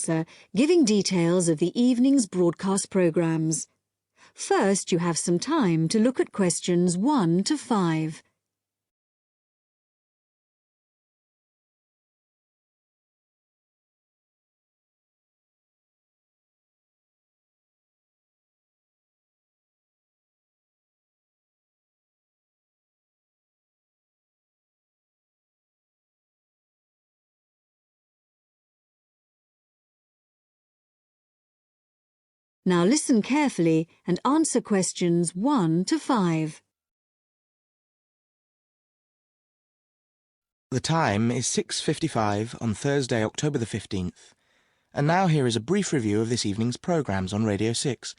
answer, giving details of the evening's broadcast programmes. First, you have some time to look at questions 1 to 5. Now listen carefully and answer questions 1 to 5. The time is 6:55 on Thursday, October the 15th. And now here is a brief review of this evening's programmes on Radio 6.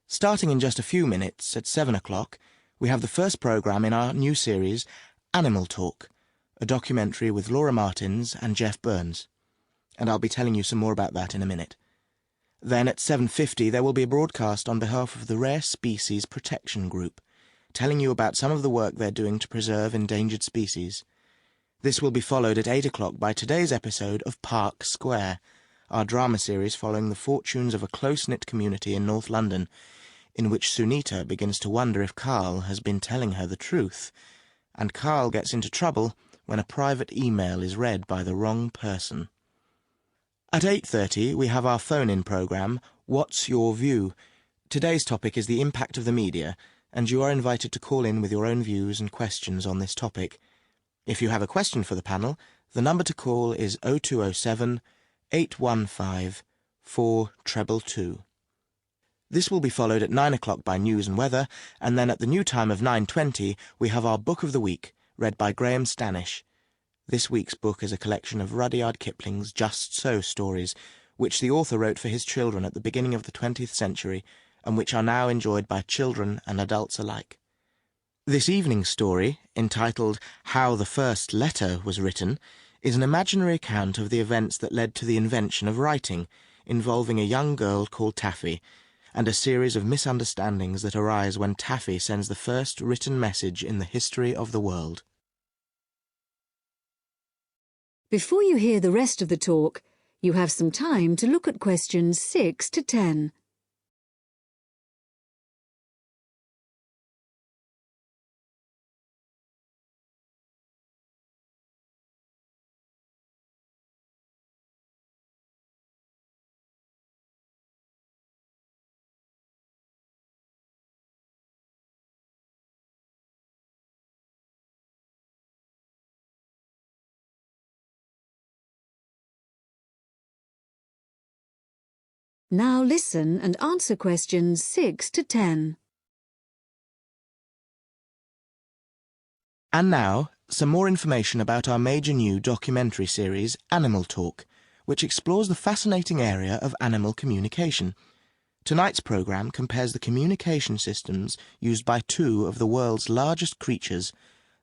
Starting in just a few minutes, at 7 o'clock, we have the first programme in our new series, Animal Talk, a documentary with Laura Martins and Jeff Burns. And I'll be telling you some more about that in a minute. Then at 7:50 there will be a broadcast on behalf of the Rare Species Protection Group, telling you about some of the work they're doing to preserve endangered species. This will be followed at 8 o'clock by today's episode of Park Square, our drama series following the fortunes of a close-knit community in North London, in which Sunita begins to wonder if Carl has been telling her the truth, and Carl gets into trouble when a private email is read by the wrong person. At 8:30 we have our phone-in programme, What's Your View? Today's topic is the impact of the media, and you are invited to call in with your own views and questions on this topic. If you have a question for the panel, the number to call is 0207 815 4222. This will be followed at 9 o'clock by news and weather, and then at the new time of 9:20 we have our Book of the Week, read by Graham Stanish. This week's book is a collection of Rudyard Kipling's Just So stories, which the author wrote for his children at the beginning of the 20th century, and which are now enjoyed by children and adults alike. This evening's story, entitled How the First Letter Was Written, is an imaginary account of the events that led to the invention of writing, involving a young girl called Taffy, and a series of misunderstandings that arise when Taffy sends the first written message in the history of the world. Before you hear the rest of the talk, you have some time to look at questions 6 to 10. Now listen and answer questions 6 to 10. And now, some more information about our major new documentary series, Animal Talk, which explores the fascinating area of animal communication. Tonight's programme compares the communication systems used by two of the world's largest creatures,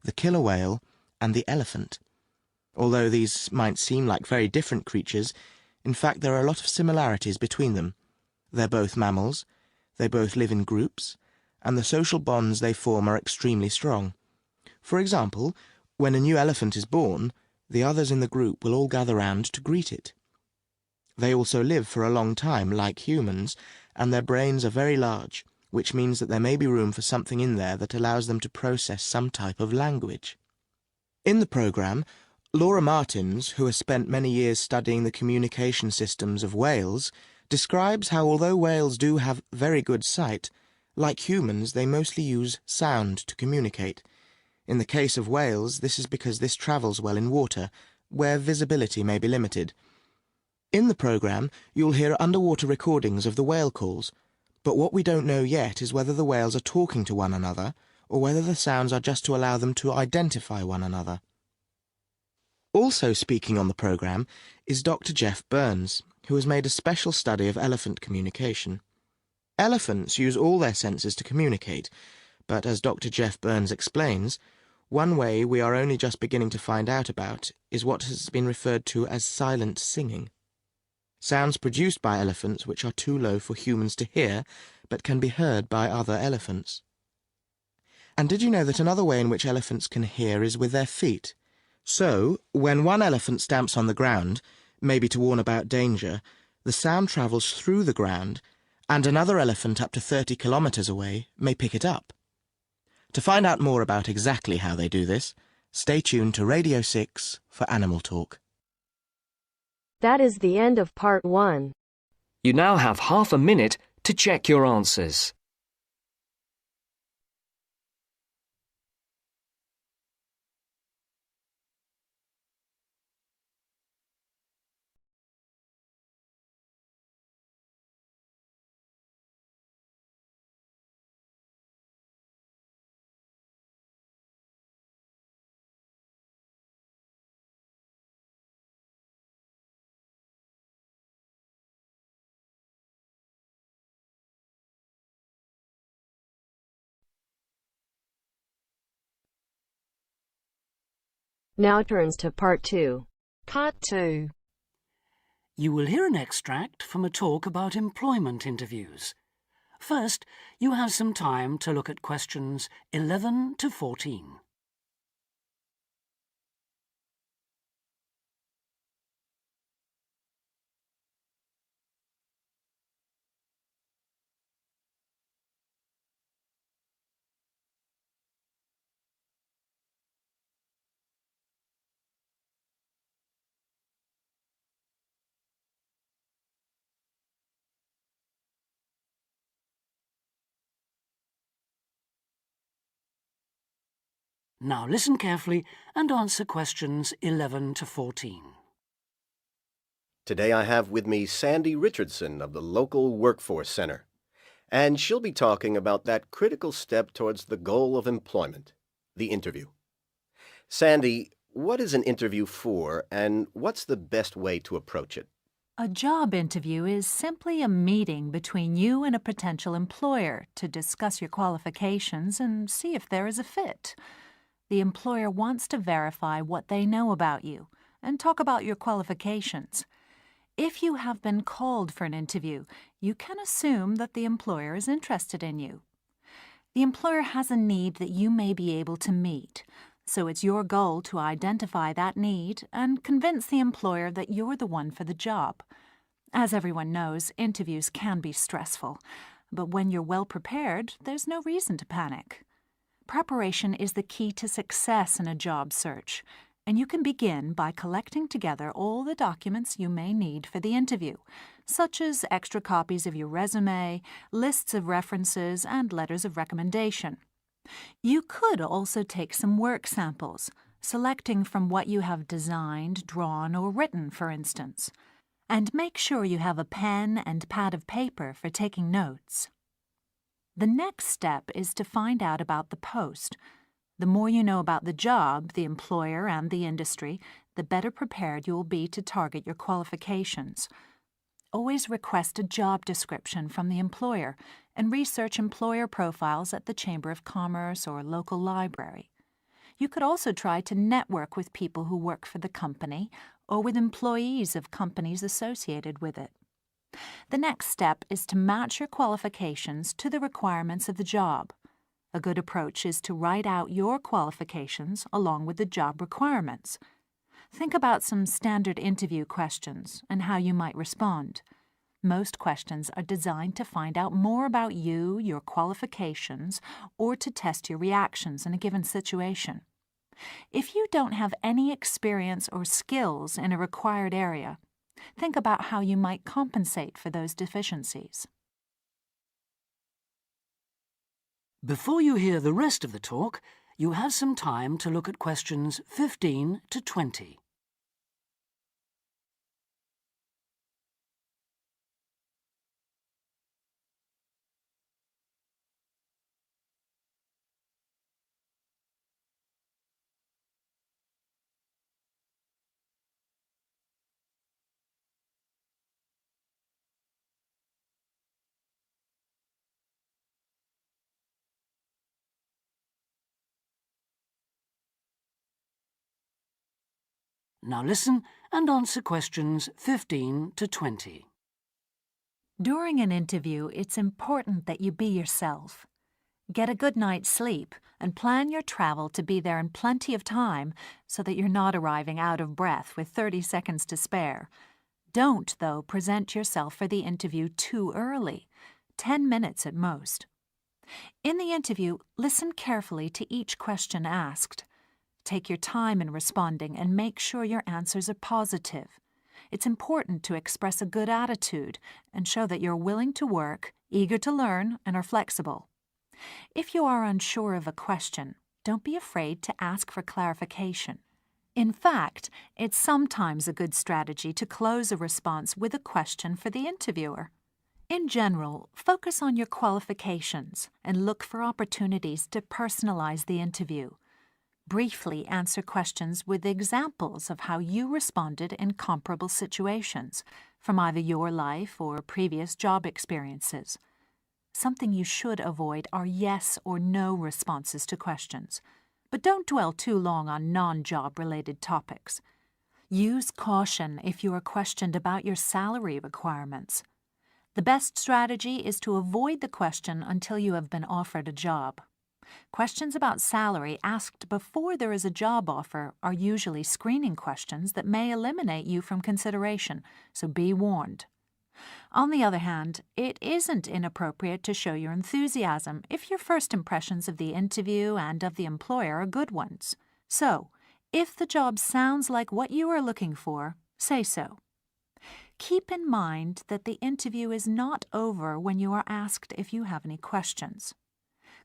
the killer whale and the elephant. Although these might seem like very different creatures, in fact there are a lot of similarities between them. They're both mammals, they both live in groups, and the social bonds they form are extremely strong. For example, when a new elephant is born, the others in the group will all gather round to greet it. They also live for a long time, like humans, and their brains are very large, which means that there may be room for something in there that allows them to process some type of language. In the programme, Laura Martins, who has spent many years studying the communication systems of whales, describes how although whales do have very good sight, like humans they mostly use sound to communicate. In the case of whales, this is because this travels well in water, where visibility may be limited. In the programme, you'll hear underwater recordings of the whale calls, but what we don't know yet is whether the whales are talking to one another, or whether the sounds are just to allow them to identify one another. Also speaking on the programme is Dr. Jeff Burns, who has made a special study of elephant communication. Elephants use all their senses to communicate, but as Dr. Jeff Burns explains, one way we are only just beginning to find out about is what has been referred to as silent singing. Sounds produced by elephants which are too low for humans to hear, but can be heard by other elephants. And did you know that another way in which elephants can hear is with their feet? So, when one elephant stamps on the ground, maybe to warn about danger, the sound travels through the ground, and another elephant up to 30 kilometers away may pick it up. To find out more about exactly how they do this, stay tuned to Radio 6 for Animal Talk. That is the end of part 1. You now have half a minute to check your answers. Now turns to part 2. Part 2. You will hear an extract from a talk about employment interviews. First, you have some time to look at questions 11 to 14. Now listen carefully and answer questions 11 to 14. Today I have with me Sandy Richardson of the local Workforce Center, and she'll be talking about that critical step towards the goal of employment, the interview. Sandy, what is an interview for, and what's the best way to approach it? A job interview is simply a meeting between you and a potential employer to discuss your qualifications and see if there is a fit. The employer wants to verify what they know about you and talk about your qualifications. If you have been called for an interview, you can assume that the employer is interested in you. The employer has a need that you may be able to meet, so it's your goal to identify that need and convince the employer that you're the one for the job. As everyone knows, interviews can be stressful, but when you're well prepared, there's no reason to panic. Preparation is the key to success in a job search, and you can begin by collecting together all the documents you may need for the interview, such as extra copies of your resume, lists of references, and letters of recommendation. You could also take some work samples, selecting from what you have designed, drawn, or written, for instance. And make sure you have a pen and pad of paper for taking notes. The next step is to find out about the post. The more you know about the job, the employer, and the industry, the better prepared you will be to target your qualifications. Always request a job description from the employer and research employer profiles at the Chamber of Commerce or local library. You could also try to network with people who work for the company or with employees of companies associated with it. The next step is to match your qualifications to the requirements of the job. A good approach is to write out your qualifications along with the job requirements. Think about some standard interview questions and how you might respond. Most questions are designed to find out more about you, your qualifications, or to test your reactions in a given situation. If you don't have any experience or skills in a required area, think about how you might compensate for those deficiencies. Before you hear the rest of the talk, you have some time to look at questions 15 to 20. Now listen and answer questions 15 to 20. During an interview, it's important that you be yourself. Get a good night's sleep and plan your travel to be there in plenty of time so that you're not arriving out of breath with 30 seconds to spare. Don't, though, present yourself for the interview too early, 10 minutes at most. In the interview, listen carefully to each question asked. Take your time in responding and make sure your answers are positive. It's important to express a good attitude and show that you're willing to work, eager to learn, and are flexible. If you are unsure of a question, don't be afraid to ask for clarification. In fact, it's sometimes a good strategy to close a response with a question for the interviewer. In general, focus on your qualifications and look for opportunities to personalize the interview. Briefly answer questions with examples of how you responded in comparable situations, from either your life or previous job experiences. Something you should avoid are yes or no responses to questions, but don't dwell too long on non-job related topics. Use caution if you are questioned about your salary requirements. The best strategy is to avoid the question until you have been offered a job. Questions about salary asked before there is a job offer are usually screening questions that may eliminate you from consideration, so be warned. On the other hand, it isn't inappropriate to show your enthusiasm if your first impressions of the interview and of the employer are good ones. So, if the job sounds like what you are looking for, say so. Keep in mind that the interview is not over when you are asked if you have any questions.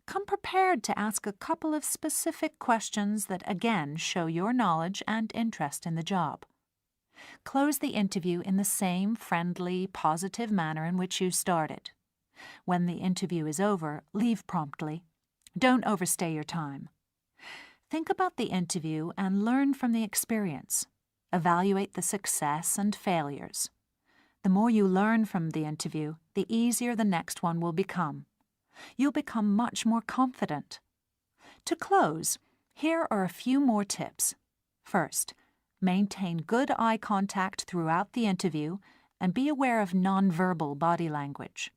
Come prepared to ask a couple of specific questions that again show your knowledge and interest in the job. Close the interview in the same friendly, positive manner in which you started. When the interview is over, leave promptly. Don't overstay your time. Think about the interview and learn from the experience. Evaluate the success and failures. The more you learn from the interview, the easier the next one will become. You'll become much more confident. To close, here are a few more tips. First, maintain good eye contact throughout the interview and be aware of nonverbal body language.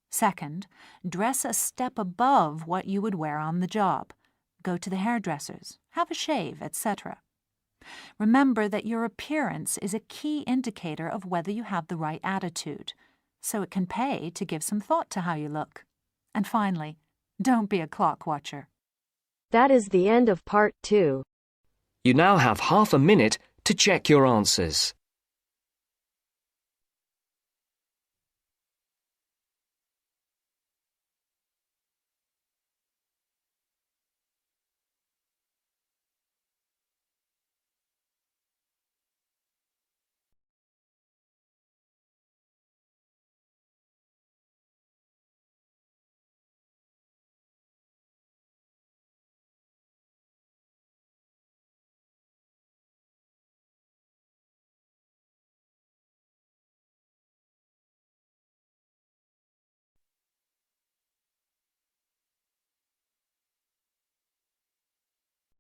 Second, dress a step above what you would wear on the job. Go to the hairdressers, have a shave, etc. Remember that your appearance is a key indicator of whether you have the right attitude, so it can pay to give some thought to how you look. And finally, don't be a clock watcher. That is the end of part 2. You now have half a minute to check your answers.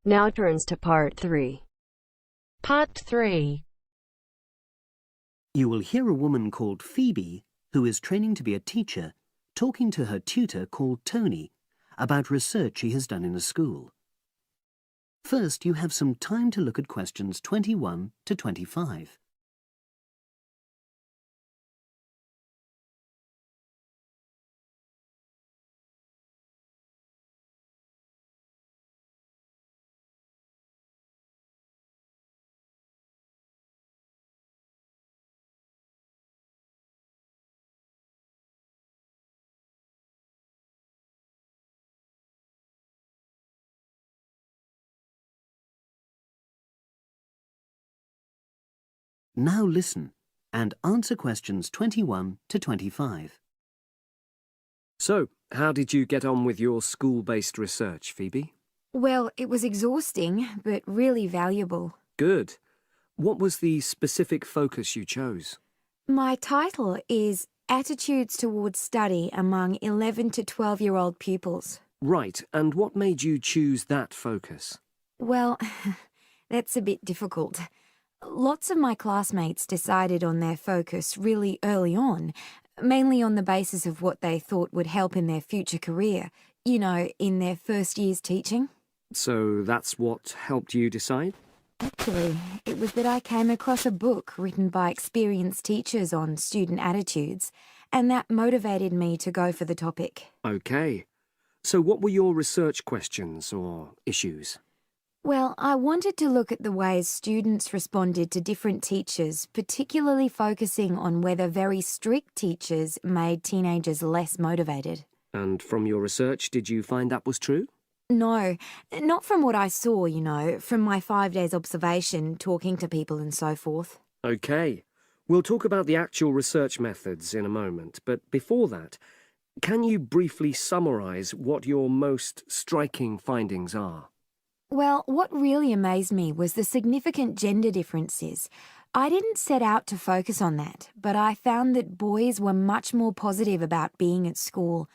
Now turns to part 3. Part 3. You will hear a woman called Phoebe, who is training to be a teacher, talking to her tutor called Tony about research she has done in a school. First, you have some time to look at questions 21 to 25. Now listen and answer questions 21 to 25. So, how did you get on with your school-based research, Phoebe? Well, it was exhausting, but really valuable. Good. What was the specific focus you chose? My title is Attitudes Towards Study Among 11 to 12-year-old Pupils. Right, and what made you choose that focus? Well, that's a bit difficult. Lots of my classmates decided on their focus really early on, mainly on the basis of what they thought would help in their future career, in their first year's teaching. So that's what helped you decide? Actually, it was that I came across a book written by experienced teachers on student attitudes, and that motivated me to go for the topic. OK. So what were your research questions or issues? Well, I wanted to look at the ways students responded to different teachers, particularly focusing on whether very strict teachers made teenagers less motivated. And from your research, did you find that was true? No, not from what I saw, from my 5 days observation, talking to people and so forth. OK. We'll talk about the actual research methods in a moment, but before that, can you briefly summarise what your most striking findings are? Well, what really amazed me was the significant gender differences. I didn't set out to focus on that, but I found that boys were much more positive about being at school.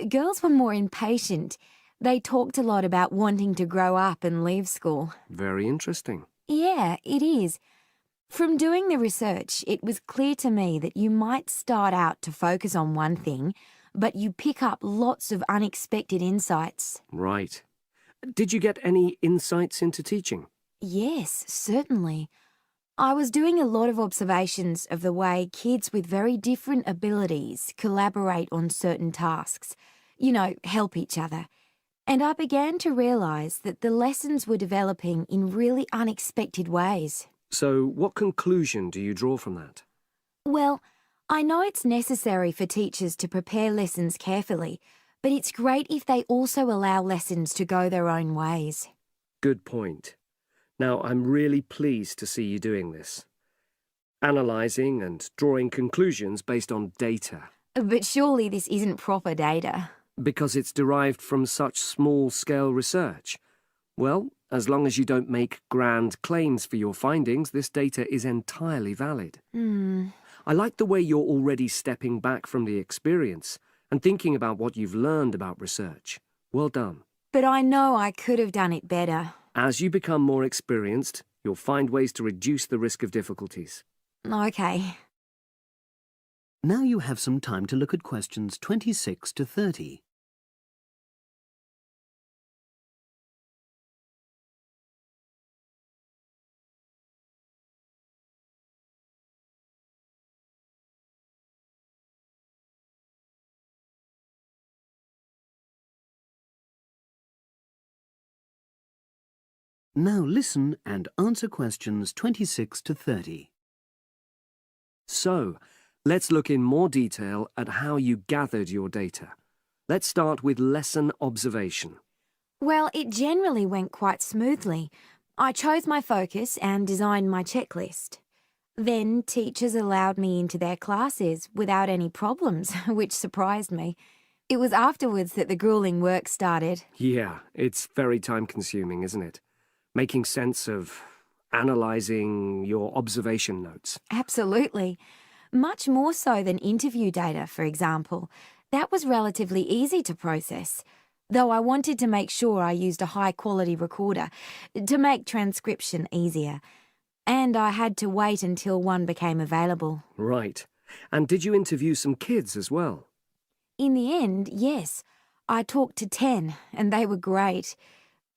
Girls were more impatient. They talked a lot about wanting to grow up and leave school. Very interesting. Yeah, it is. From doing the research, it was clear to me that you might start out to focus on one thing, but you pick up lots of unexpected insights. Right. Did you get any insights into teaching? Yes, certainly. I was doing a lot of observations of the way kids with very different abilities collaborate on certain tasks. Help each other. And I began to realise that the lessons were developing in really unexpected ways. So what conclusion do you draw from that? Well, I know it's necessary for teachers to prepare lessons carefully, but it's great if they also allow lessons to go their own ways. Good point. Now, I'm really pleased to see you doing this. Analysing and drawing conclusions based on data. But surely this isn't proper data. Because it's derived from such small-scale research. Well, as long as you don't make grand claims for your findings, this data is entirely valid. I like the way you're already stepping back from the experience and thinking about what you've learned about research. Well done. But I know I could have done it better. As you become more experienced, you'll find ways to reduce the risk of difficulties. OK. Now you have some time to look at questions 26 to 30. Now listen and answer questions 26 to 30. So, let's look in more detail at how you gathered your data. Let's start with lesson observation. Well, it generally went quite smoothly. I chose my focus and designed my checklist. Then teachers allowed me into their classes without any problems, which surprised me. It was afterwards that the grueling work started. Yeah, it's very time-consuming, isn't it? Making sense of analysing your observation notes. Absolutely. Much more so than interview data, for example. That was relatively easy to process, though I wanted to make sure I used a high-quality recorder to make transcription easier. And I had to wait until one became available. Right. And did you interview some kids as well? In the end, yes. I talked to 10, and they were great.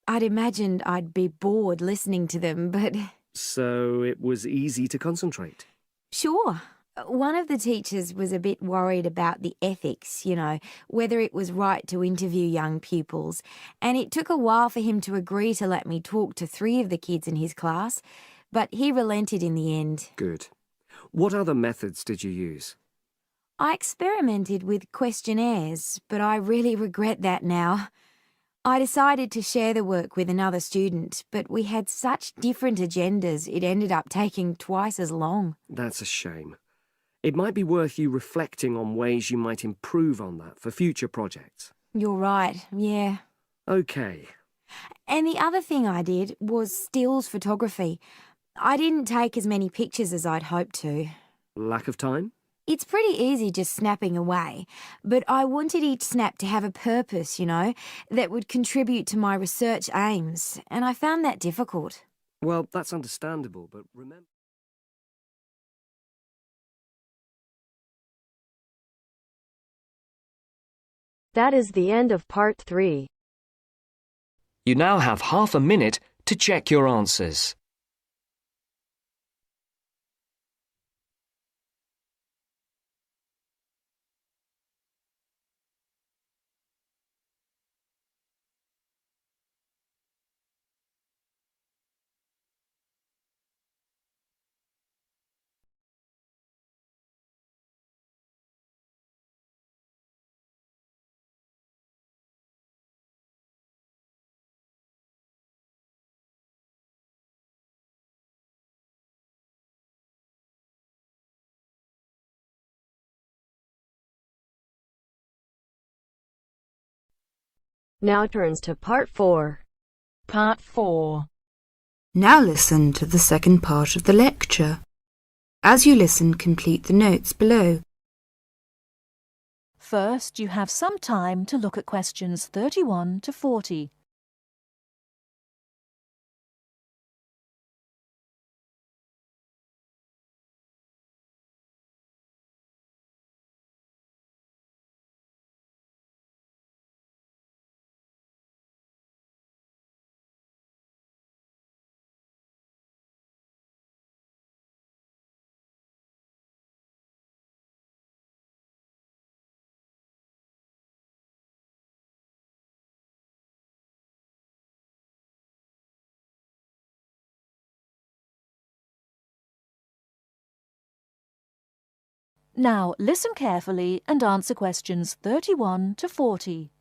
I'd imagined I'd be bored listening to them, but... So it was easy to concentrate? Sure. One of the teachers was a bit worried about the ethics, whether it was right to interview young pupils, and it took a while for him to agree to let me talk to 3 of the kids in his class, but he relented in the end. Good. What other methods did you use? I experimented with questionnaires, but I really regret that now. I decided to share the work with another student, but we had such different agendas it ended up taking twice as long. That's a shame. It might be worth you reflecting on ways you might improve on that for future projects. You're right, yeah. OK. And the other thing I did was stills photography. I didn't take as many pictures as I'd hoped to. Lack of time? It's pretty easy just snapping away, but I wanted each snap to have a purpose, that would contribute to my research aims, and I found that difficult. Well, that's understandable, but remember... That is the end of part 3. You now have half a minute to check your answers. Now turns to Part 4. Part 4. Now listen to the second part of the lecture. As you listen, complete the notes below. First, you have some time to look at questions 31 to 40. Now listen carefully and answer questions 31 to 40.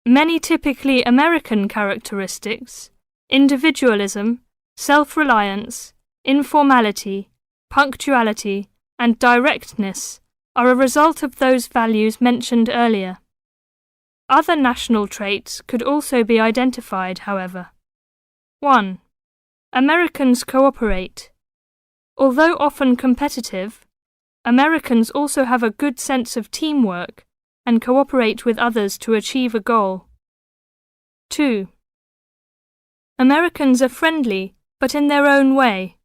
Many typically American characteristics, individualism, self-reliance, informality, punctuality, and directness, are a result of those values mentioned earlier. Other national traits could also be identified, however. 1. Americans cooperate. Although often competitive, Americans also have a good sense of teamwork and cooperate with others to achieve a goal. 2. Americans are friendly, but in their own way.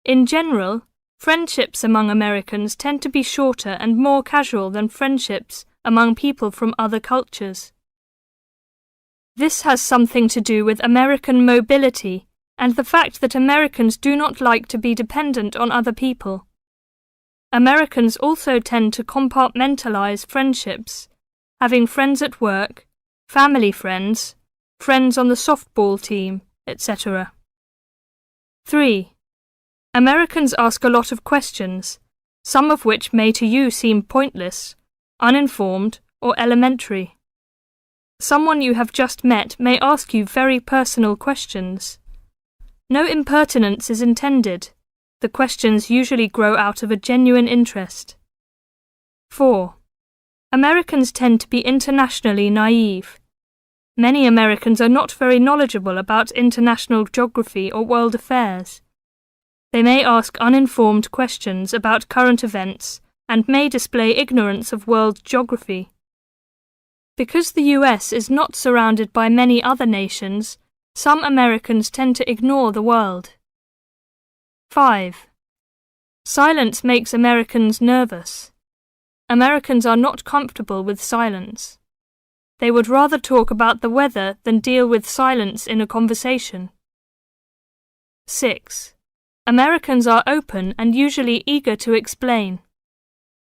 In general, friendships among Americans tend to be shorter and more casual than friendships among people from other cultures. This has something to do with American mobility and the fact that Americans do not like to be dependent on other people. Americans also tend to compartmentalize friendships, having friends at work, family friends, friends on the softball team, etc. 3. Americans ask a lot of questions, some of which may to you seem pointless, uninformed, or elementary. Someone you have just met may ask you very personal questions. No impertinence is intended. The questions usually grow out of a genuine interest. 4. Americans tend to be internationally naive. Many Americans are not very knowledgeable about international geography or world affairs. They may ask uninformed questions about current events and may display ignorance of world geography. Because the US is not surrounded by many other nations, some Americans tend to ignore the world. 5. Silence makes Americans nervous. Americans are not comfortable with silence. They would rather talk about the weather than deal with silence in a conversation. 6. Americans are open and usually eager to explain.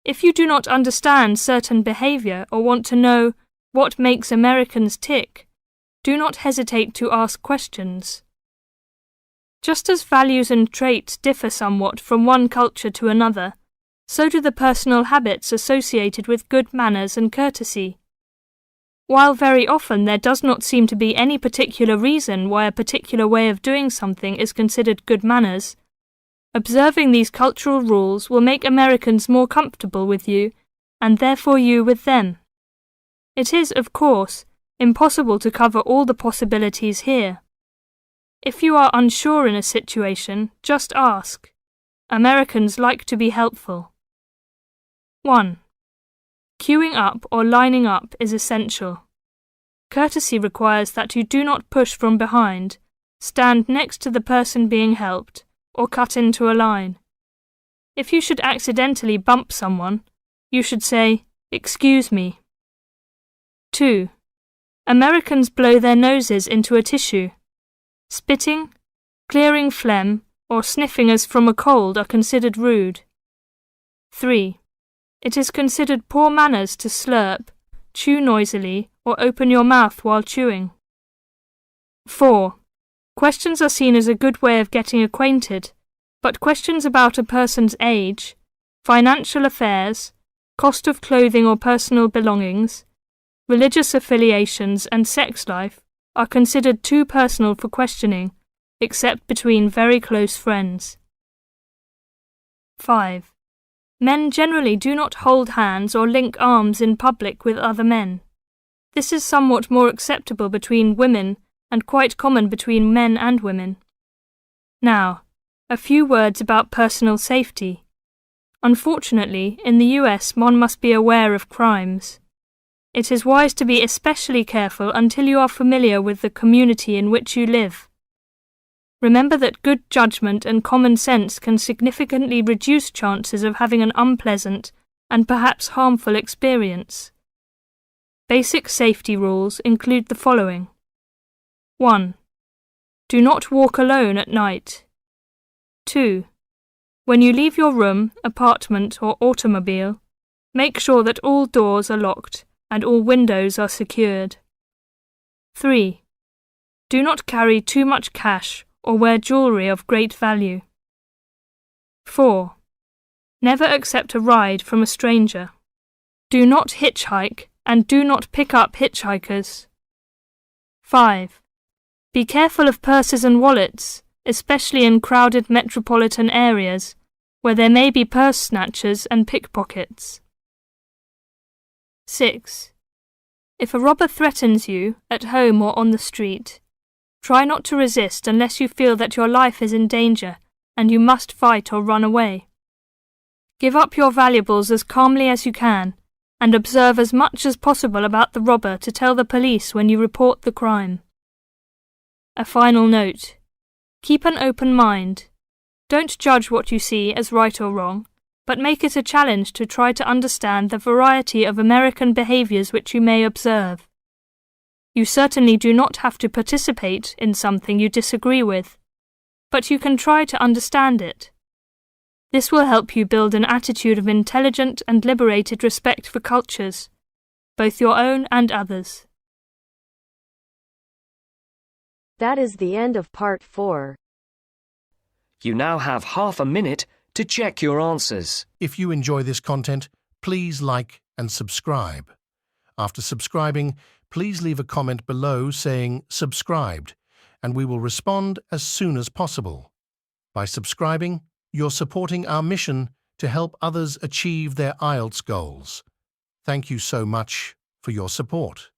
If you do not understand certain behavior or want to know what makes Americans tick, do not hesitate to ask questions. Just as values and traits differ somewhat from one culture to another, so do the personal habits associated with good manners and courtesy. While very often there does not seem to be any particular reason why a particular way of doing something is considered good manners, observing these cultural rules will make Americans more comfortable with you, and therefore you with them. It is, of course, impossible to cover all the possibilities here. If you are unsure in a situation, just ask. Americans like to be helpful. 1. Queuing up or lining up is essential. Courtesy requires that you do not push from behind, stand next to the person being helped, or cut into a line. If you should accidentally bump someone, you should say, "Excuse me." 2. Americans blow their noses into a tissue. Spitting, clearing phlegm, or sniffing as from a cold are considered rude. 3. It is considered poor manners to slurp, chew noisily, or open your mouth while chewing. 4. Questions are seen as a good way of getting acquainted, but questions about a person's age, financial affairs, cost of clothing or personal belongings, religious affiliations and sex life are considered too personal for questioning, except between very close friends. 5. Men generally do not hold hands or link arms in public with other men. This is somewhat more acceptable between women and quite common between men and women. Now, a few words about personal safety. Unfortunately, in the US, one must be aware of crimes. It is wise to be especially careful until you are familiar with the community in which you live. Remember that good judgment and common sense can significantly reduce chances of having an unpleasant and perhaps harmful experience. Basic safety rules include the following. 1. Do not walk alone at night. 2. When you leave your room, apartment, or automobile, make sure that all doors are locked and all windows are secured. 3. Do not carry too much cash or wear jewellery of great value. 4. Never accept a ride from a stranger. Do not hitchhike and do not pick up hitchhikers. 5. Be careful of purses and wallets, especially in crowded metropolitan areas where there may be purse snatchers and pickpockets. 6. If a robber threatens you, at home or on the street, try not to resist unless you feel that your life is in danger and you must fight or run away. Give up your valuables as calmly as you can and observe as much as possible about the robber to tell the police when you report the crime. A final note. Keep an open mind. Don't judge what you see as right or wrong, but make it a challenge to try to understand the variety of American behaviours which you may observe. You certainly do not have to participate in something you disagree with, but you can try to understand it. This will help you build an attitude of intelligent and liberated respect for cultures, both your own and others. That is the end of part 4. You now have half a minute to check your answers. If you enjoy this content, please like and subscribe. After subscribing, please leave a comment below saying subscribed, and we will respond as soon as possible. By subscribing, you're supporting our mission to help others achieve their IELTS goals. Thank you so much for your support.